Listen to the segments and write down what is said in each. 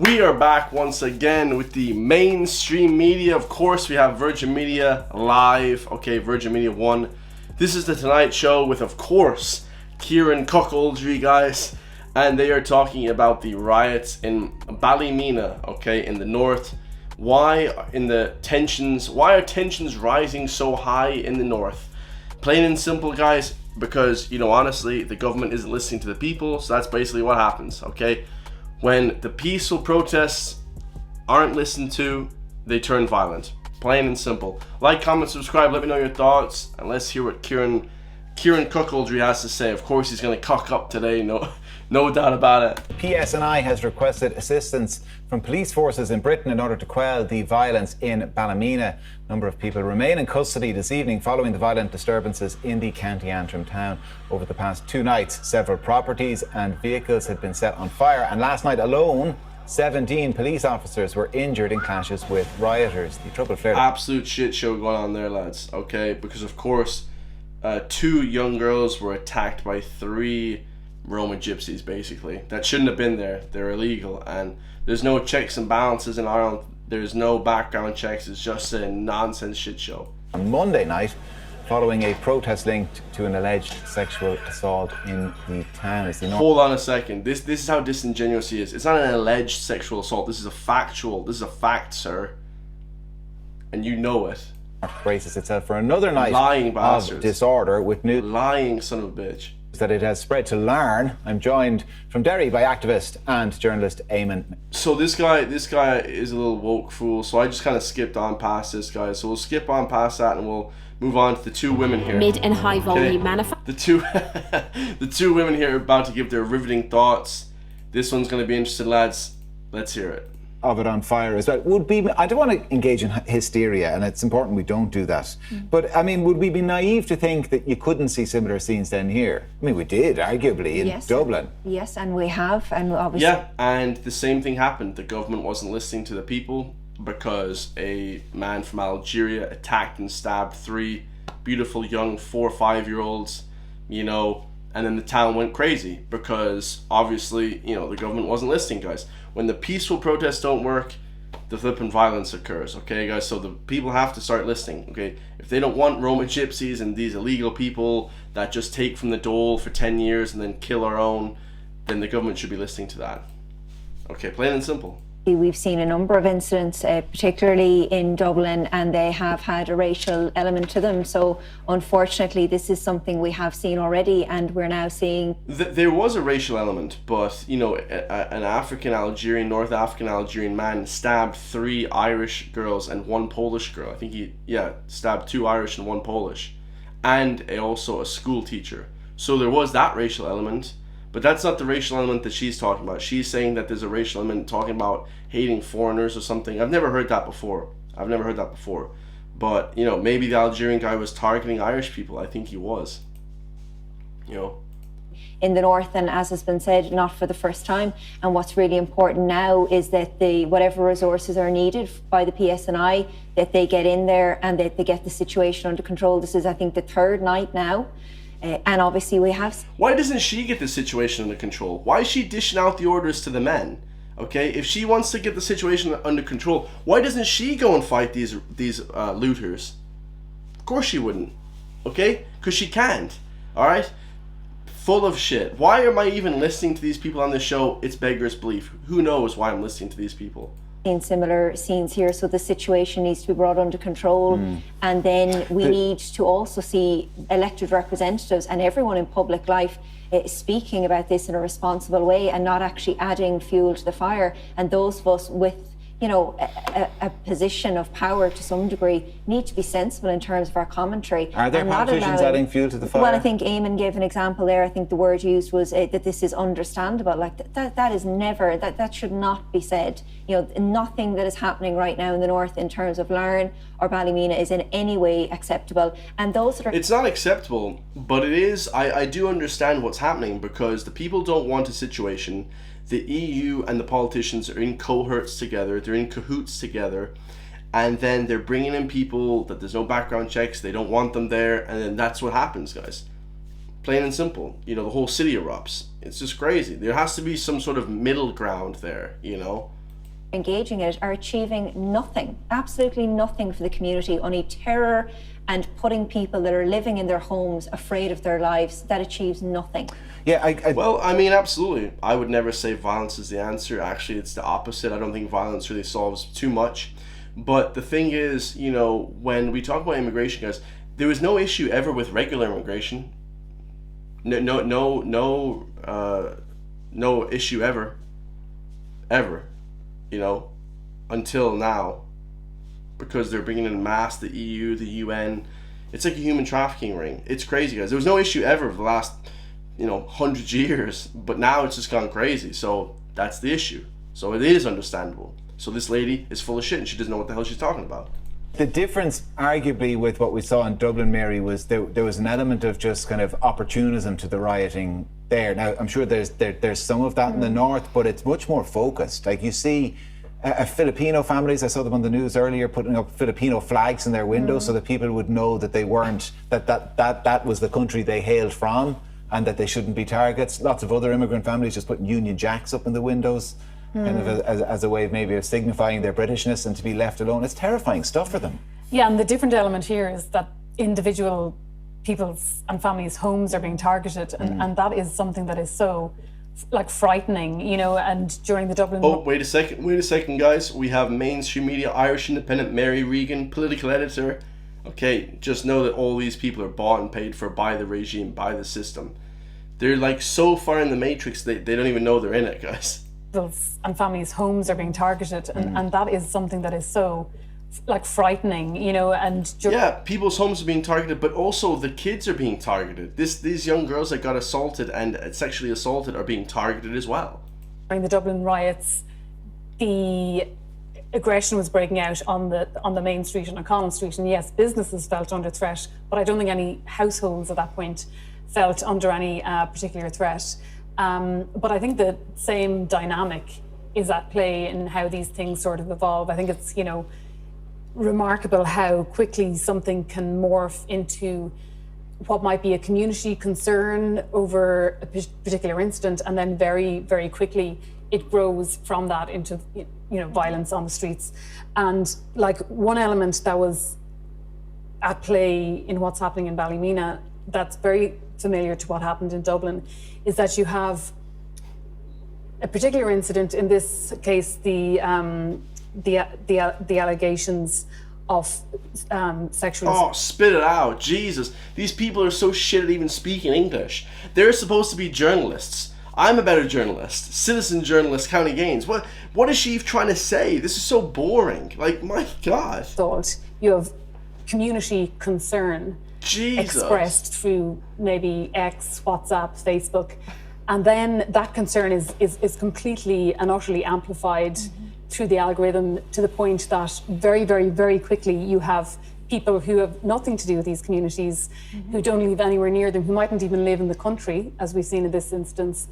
We are back once again with the mainstream media. Of course, we have Virgin Media live. Okay, Virgin Media 1. This is the Tonight Show with, of course, Kieran Cuckoldry, guys. And they are talking about the riots in Ballymena, okay, in the north. Why are tensions rising so high in the north? Plain and simple, guys, because, honestly, the government isn't listening to the people, so that's basically what happens, okay? When the peaceful protests aren't listened to, they turn violent. Plain and simple. Like, comment, subscribe, let me know your thoughts, and let's hear what Kieran Cuckoldry has to say. Of course, he's going to cock up today, no doubt about it. PSNI has requested assistance from police forces in Britain in order to quell the violence in Ballymena. A number of people remain in custody this evening following the violent disturbances in the County Antrim town. Over the past 2 nights, several properties and vehicles had been set on fire, and last night alone, 17 police officers were injured in clashes with rioters. The trouble flared. Absolute shit show going on there, lads, okay? Because, of course, 2 young girls were attacked by 3 Roman gypsies, basically, that shouldn't have been there. They're illegal, and there's no checks and balances in Ireland. There's no background checks. It's just a nonsense shit show. On Monday night, following a protest linked to an alleged sexual assault in the town. Hold on a second. This is how disingenuous he is. It's not an alleged sexual assault. This is a fact, sir, and you know it. Braces itself for another night lying of disorder with news. Lying son of a bitch. That it has spread to Larne. I'm joined from Derry by activist and journalist Eamon. So this guy is a little woke fool, so I just kind of skipped on past this guy. So we'll skip on past that and we'll move on to the 2 women here. Mid and high volume manufacturing. The two women here are about to give their riveting thoughts. This one's going to be interesting, lads. Let's hear it. Of it on fire as well. I don't want to engage in hysteria, and it's important we don't do that. But I mean, would we be naive to think that you couldn't see similar scenes down here? I mean, we did, arguably, in Dublin. Yes, and we have, and obviously. Yeah, and the same thing happened. The government wasn't listening to the people because a man from Algeria attacked and stabbed 3 beautiful young 4 or 5-year-olds, and then the town went crazy because obviously, the government wasn't listening, guys. When the peaceful protests don't work, the flipping violence occurs, okay, guys? So the people have to start listening, okay? If they don't want Roman gypsies and these illegal people that just take from the dole for 10 years and then kill our own, then the government should be listening to that. Okay, plain and simple. We've seen a number of incidents, particularly in Dublin, and they have had a racial element to them. So unfortunately, this is something we have seen already, and we're now seeing... There was a racial element, but, an North African Algerian man stabbed 3 Irish girls and 1 Polish girl. I think he stabbed 2 Irish and 1 Polish. And also a school teacher. So there was that racial element. But that's not the racial element that she's talking about. She's saying that there's a racial element talking about hating foreigners or something. I've never heard that before. But, maybe the Algerian guy was targeting Irish people. I think he was. In the north, and as has been said, not for the first time. And what's really important now is that whatever resources are needed by the PSNI, that they get in there and that they get the situation under control. This is, I think, the 3rd night now. And obviously we have... Why doesn't she get the situation under control? Why is she dishing out the orders to the men? Okay, if she wants to get the situation under control, why doesn't she go and fight these looters? Of course she wouldn't. Okay? Because she can't. Alright? Full of shit. Why am I even listening to these people on this show? It's beggars belief. Who knows why I'm listening to these people? In similar scenes here, so the situation needs to be brought under control, and then we need to also see elected representatives and everyone in public life speaking about this in a responsible way and not actually adding fuel to the fire. And those of us with a position of power to some degree need to be sensible in terms of our commentary. Are there politicians adding fuel to the fire? Well, I think Eamon gave an example there. I think the word used was that this is understandable. Like that is never, that should not be said. Nothing that is happening right now in the north in terms of Larne or Ballymena is in any way acceptable. And those that are... It's not acceptable, but it is, I do understand what's happening because the people don't want a situation. The EU and the politicians are in cohorts together, they're in cahoots together, and then they're bringing in people that there's no background checks, they don't want them there, and then that's what happens, guys. Plain and simple. The whole city erupts. It's just crazy. There has to be some sort of middle ground there, engaging in it are achieving nothing, absolutely nothing for the community, only terror and putting people that are living in their homes afraid of their lives. That achieves nothing. Yeah, well, I mean, absolutely. I would never say violence is the answer. Actually, it's the opposite. I don't think violence really solves too much. But the thing is, you know, when we talk about immigration, guys, there was no issue ever with regular immigration. No issue ever. You know, until now, because they're bringing in mass, the EU, the UN. It's like a human trafficking ring. It's crazy, guys. There was no issue ever for the last, you know, 100 years, but now it's just gone crazy. So that's the issue. So it is understandable. So this lady is full of shit and she doesn't know what the hell she's talking about. The difference, arguably, with what we saw in Dublin, Mary, was there was an element of just kind of opportunism to the rioting there. Now, I'm sure there's some of that in the north, but it's much more focused. Like, you see Filipino families, I saw them on the news earlier, putting up Filipino flags in their windows so that people would know that they weren't, that was the country they hailed from and that they shouldn't be targets. Lots of other immigrant families just putting Union Jacks up in the windows. Kind of as a way of maybe of signifying their Britishness and to be left alone. It's terrifying stuff for them. Yeah, and the different element here is that individual people's and families' homes are being targeted, and that is something that is so, like, frightening, you know. And during the Dublin... Oh, wait a second, guys. We have mainstream media, Irish Independent, Mary Regan, political editor. Okay, just know that all these people are bought and paid for by the regime, by the system. They're, like, so far in the matrix, they don't even know they're in it, guys. And families' homes are being targeted, and that is something that is so, like, frightening, you know. And yeah, people's homes are being targeted, but also the kids are being targeted. These young girls that got assaulted and sexually assaulted are being targeted as well. During the Dublin riots, the aggression was breaking out on the main street and O'Connell Street, and yes, businesses felt under threat, but I don't think any households at that point felt under any particular threat. But I think the same dynamic is at play in how these things sort of evolve. I think it's, you know, remarkable how quickly something can morph into what might be a community concern over a particular incident, and then very, very quickly it grows from that into, you know, violence on the streets. And, like, one element that was at play in what's happening in Ballymena that's very familiar to what happened in Dublin is that you have a particular incident, in this case the allegations of sexual... Oh, spit it out, Jesus. These people are so shit at even speaking English. They're supposed to be journalists. I'm a better journalist. Citizen journalist, County Gaines. What is she trying to say? This is so boring. Like, my God. You have community concern. Jesus. Expressed through maybe X, WhatsApp, Facebook, and then that concern is completely and utterly amplified through the algorithm, to the point that very, very, very quickly you have people who have nothing to do with these communities, who don't live anywhere near them, who mightn't even live in the country, as we've seen in this instance,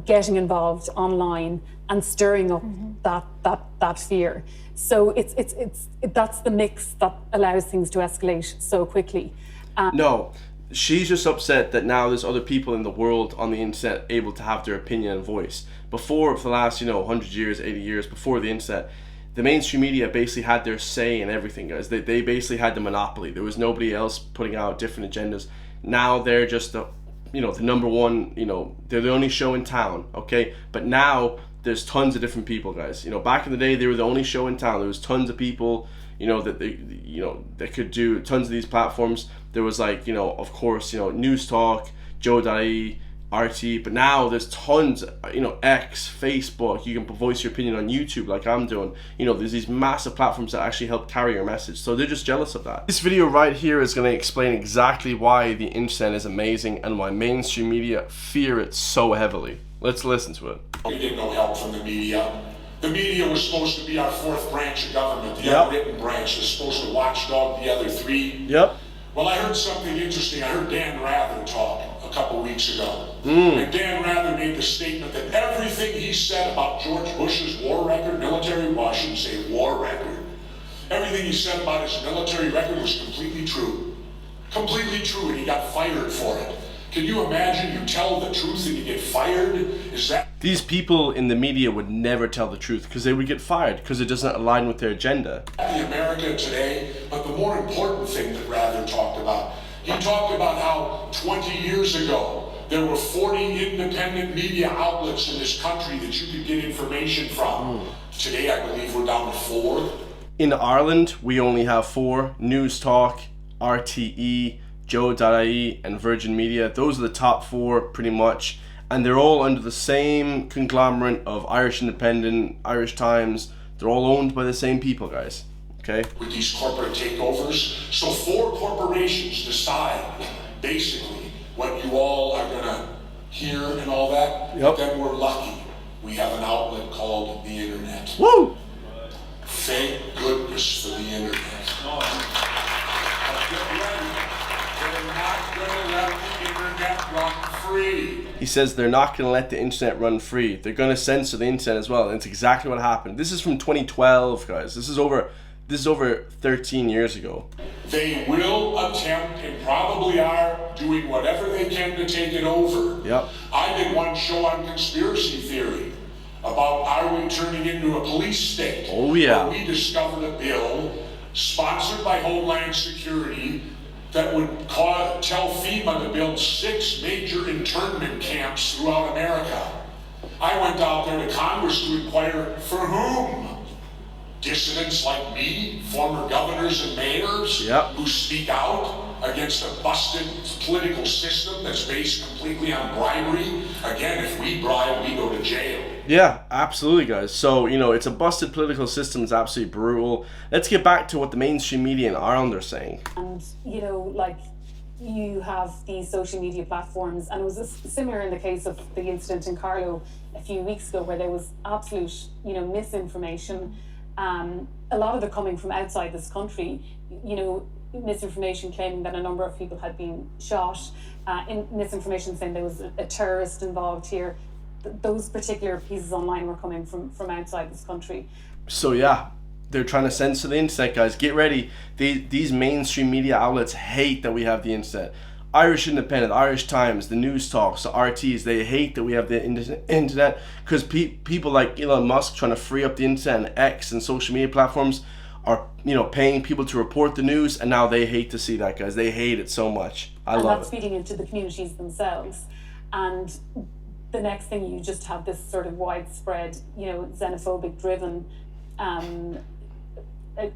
getting involved online and stirring up that fear. So it's that's the mix that allows things to escalate so quickly. No, she's just upset that now there's other people in the world on the internet able to have their opinion and voice. Before, for the last, 100 years, 80 years, before the internet, the mainstream media basically had their say in everything, guys. They basically had the monopoly. There was nobody else putting out different agendas. Now they're just the number one, they're the only show in town, okay? But now there's tons of different people, guys. Back in the day, they were the only show in town. There was tons of people, that they could do tons of these platforms. There was of course, News Talk, Joe.ie, RT, but now there's tons, X, Facebook, you can voice your opinion on YouTube like I'm doing. There's these massive platforms that actually help carry your message. So they're just jealous of that. This video right here is going to explain exactly why the internet is amazing and why mainstream media fear it so heavily. Let's listen to it. We get no help from the media. The media was supposed to be our fourth branch of government. The unwritten branch is supposed to watchdog the other three. Yep. Well, I heard something interesting. I heard Dan Rather talk a couple weeks ago. And Dan Rather made the statement that everything he said about George Bush's war record, military, well, I shouldn't say war record, everything he said about his military record was completely true. Completely true, and he got fired for it. Can you imagine you tell the truth and you get fired? Is that... These people in the media would never tell the truth because they would get fired because it doesn't align with their agenda. The America today, but the more important thing that Rather talked about, he talked about how 20 years ago there were 40 independent media outlets in this country that you could get information from. Today I believe we're down to 4. In Ireland, we only have 4: News Talk, RTE, Joe.ie, and Virgin Media. Those are the top 4 pretty much, and they're all under the same conglomerate of Irish Independent, Irish Times. They're all owned by the same people, guys. Okay? With these corporate takeovers, so 4 corporations decide basically what you all are gonna hear and all that. Yep. But then we're lucky. We have an outlet called the internet. Woo! Thank goodness for the internet. They're not gonna let the internet run free. He says they're not going to let the internet run free. They're going to censor the internet as well. And it's exactly what happened. This is from 2012, guys. This is over 13 years ago. They will attempt and probably are doing whatever they can to take it over. Yep. I did one show on conspiracy theory about are we turning into a police state? Oh, yeah. Where we discovered a bill sponsored by Homeland Security that would tell FEMA to build 6 major internment camps throughout America. I went out there to Congress to inquire for whom? Dissidents like me, former governors and mayors, Yep. who speak out against a busted political system that's based completely on bribery. Again, if we bribe, we go to jail. Yeah, absolutely, guys. So, it's a busted political system. It's absolutely brutal. Let's get back to what the mainstream media in Ireland are saying. And, you have these social media platforms, and it was similar in the case of the incident in Carlow a few weeks ago where there was absolute, misinformation. A lot of it coming from outside this country, misinformation claiming that a number of people had been shot, misinformation saying there was a terrorist involved here. Those particular pieces online were coming from outside this country. So yeah, they're trying to censor the internet, guys. Get ready. These mainstream media outlets hate that we have the internet. Irish Independent, Irish Times, the News Talks, the RTs, they hate that we have the internet because people like Elon Musk trying to free up the internet and X and social media platforms are, paying people to report the news, and now they hate to see that, guys. They hate it so much. I love it. And that's feeding into the communities themselves. And the next thing, you just have this sort of widespread, xenophobic driven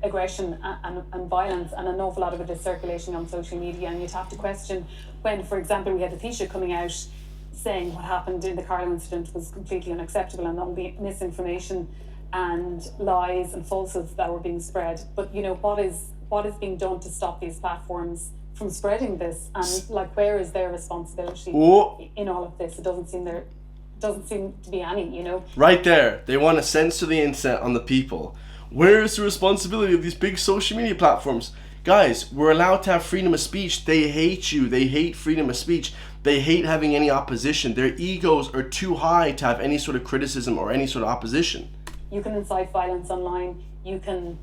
aggression and violence, and an awful lot of it is circulating on social media. And you'd have to question when, for example, we had the Taoiseach coming out saying what happened in the Carlow incident was completely unacceptable, and all the misinformation and lies and falsehoods that were being spread. But what is being done to stop these platforms from spreading this? And where is their responsibility in all of this? It doesn't seem to be any. Right there, they want to censor the internet on the people. Where is the responsibility of these big social media platforms? Guys, we're allowed to have freedom of speech. They hate you. They hate freedom of speech. They hate having any opposition. Their egos are too high to have any sort of criticism or any sort of opposition. You can incite violence online. You can...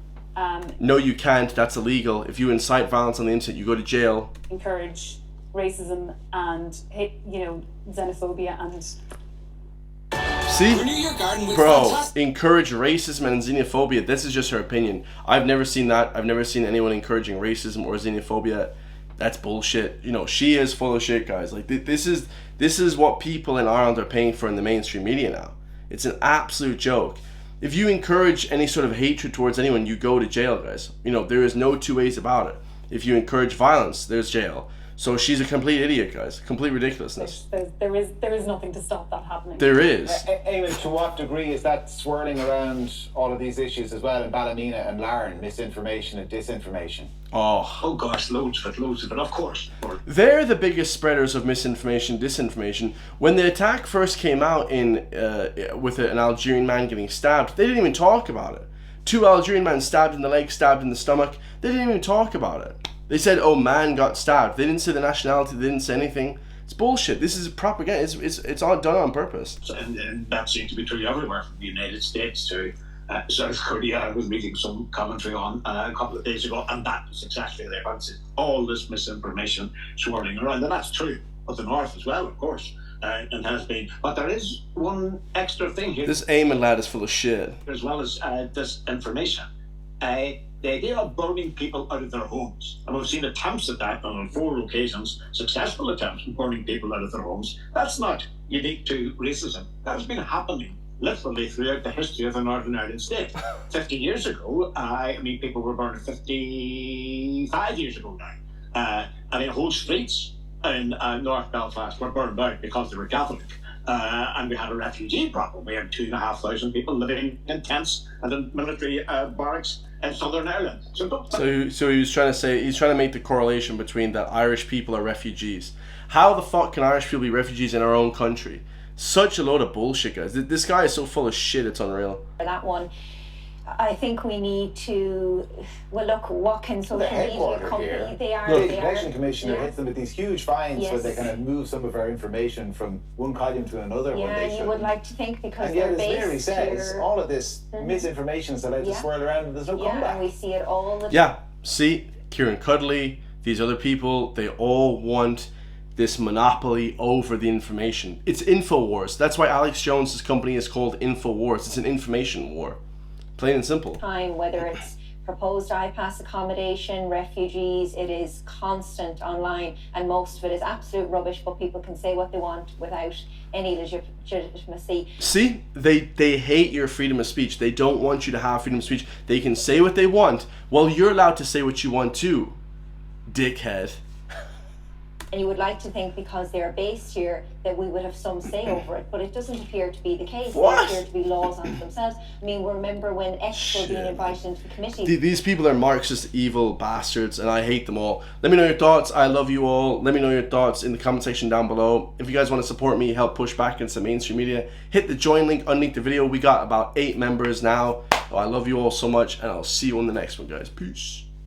No, you can't. That's illegal. If you incite violence on the internet, you go to jail. Encourage racism and, xenophobia and... See? Bro, encourage racism and xenophobia. This is just her opinion. I've never seen that. I've never seen anyone encouraging racism or xenophobia. That's bullshit. She is full of shit, guys. This is what people in Ireland are paying for in the mainstream media now. It's an absolute joke. If you encourage any sort of hatred towards anyone, you go to jail, guys. There is no two ways about it. If you encourage violence, there's jail. So she's a complete idiot, guys. Complete ridiculousness. There is nothing to stop that happening. There is. Eamon, to what degree is that swirling around all of these issues as well in Ballymena and Larne, misinformation and disinformation? Oh gosh, loads of it, of course. They're the biggest spreaders of misinformation, disinformation. When the attack first came out with an Algerian man getting stabbed, they didn't even talk about it. 2 Algerian men stabbed in the leg, stabbed in the stomach. They didn't even talk about it. They said, man got stabbed. They didn't say the nationality. They didn't say anything. It's bullshit. This is propaganda. It's all done on purpose. And that seems to be true everywhere, from the United States to South Korea. I was reading some commentary on a couple of days ago, and that is exactly their answer. All this misinformation swirling around, and that's true. of the north as well, of course, and has been. But there is one extra thing here. This Eamon lad is full of shit. As well as this information. The idea of burning people out of their homes, and we've seen attempts at that on 4 occasions, successful attempts at burning people out of their homes. That's not unique to racism. That has been happening literally throughout the history of the Northern Ireland state. 50 years ago, people were burned 55 years ago now. Whole streets in North Belfast were burned out because they were Catholic. And we had a refugee problem. We had 2,500 people living in tents and in military barracks in Southern Ireland. So he was trying to say, he's trying to make the correlation between that Irish people are refugees. How the fuck can Irish people be refugees in our own country? Such a load of bullshit, guys. This guy is so full of shit, it's unreal. That one, I think we need to, well, look, what can social media company, they are. The Election Commissioner hits them with these huge fines so Yes. they kind of move some of our information from one column to another. Yeah, when they and you shouldn't. would like to think because And yet, they're as Mary based says, here. all of this misinformation is allowed to swirl around and there's no Yeah, comeback. and we see it all the time. Yeah, see, Kieran Cudley, these other people, they all want this monopoly over the information. It's InfoWars. That's why Alex Jones's company is called InfoWars. It's an information war. Plain and simple. Time, whether it's proposed IPAS accommodation, refugees, it is constant online, and most of it is absolute rubbish, but people can say what they want without any legitimacy. See, they hate your freedom of speech. They don't want you to have freedom of speech. They can say what they want. Well, you're allowed to say what you want too, dickhead. And you would like to think because they're based here that we would have some say over it, but it doesn't appear to be the case. What? They appear to be laws unto themselves. I mean, remember when X were being invited into the committee. These people are Marxist, evil bastards, and I hate them all. Let me know your thoughts. I love you all. Let me know your thoughts in the comment section down below. If you guys want to support me, help push back against the mainstream media, hit the join link underneath the video. We got about 8 members now. Oh, I love you all so much, and I'll see you on the next one, guys. Peace.